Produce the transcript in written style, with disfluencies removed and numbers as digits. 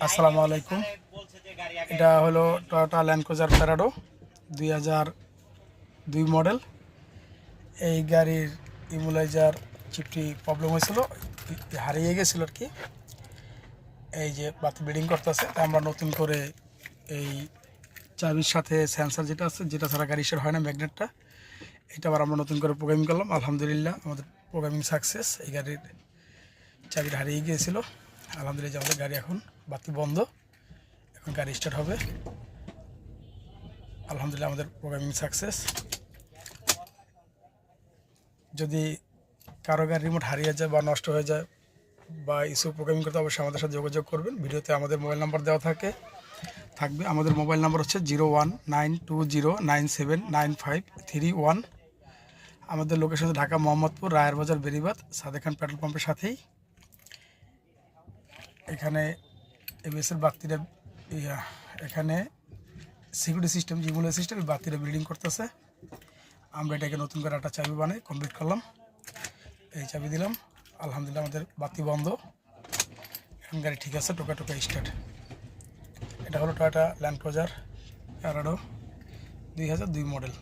আসসালামু আলাইকুম। এটা হলো Toyota land cruiser Prado 2002 model. এই গাড়ির ইমুলাইজার চিপটি প্রবলেম হয়েছিল, হারিয়ে গেছিল আর কি। এই যে বাতি ব্লিডিং করতেছে, আমরা নতুন করে এই চাবির সাথে সেন্সার যেটা আছে, যেটা ছাড়া গাড়ি স্টার্ট হয় না, ম্যাগনেটটা, এটা আবার আমরা নতুন করে প্রোগ্রামিং করলাম। আলহামদুলিল্লাহ আমাদের প্রোগ্রামিং সাকসেস। এই গাড়ির চাবিটা হারিয়ে গিয়েছিল। আলহামদুলিল্লাহ আমাদের গাড়ি এখন বাতি বন্ধ, এখন গাড়ি স্টার্ট হবে। আলহামদুলিল্লাহ আমাদের প্রোগ্রামিং সাকসেস। যদি কারো গাড়ি রিমোট হারিয়ে যায় বা নষ্ট হয়ে যায় বা ইস্যু প্রোগ্রামিং করতে, অবশ্যই আমাদের সাথে যোগাযোগ করবেন। ভিডিওতে আমাদের মোবাইল নাম্বার দেওয়া থাকবে। আমাদের মোবাইল নাম্বার হচ্ছে 019209795131। আমাদের লোকেশন ঢাকা মোহাম্মদপুর, রায়ের বাজার, বেরিবাদ, সাদেক খান পেট্রোল পাম্পের সাথেই। এখানে এবিএসের বাতিটা, এখানে সিকিউরিটি সিস্টেম, জিমুলের সিস্টেম, বাতিটা বিল্ডিং করতেছে। আমরা এটাকে নতুন করে একটা চাবি বানিয়ে কমপ্লিট করলাম। এই চাবি দিলাম, আলহামদুলিল্লাহ আমাদের বাতি বন্ধ, এখন গাড়ি ঠিক আছে, টোকা স্টার্ট। এটা হলো Toyota land cruiser Prado 2002 model.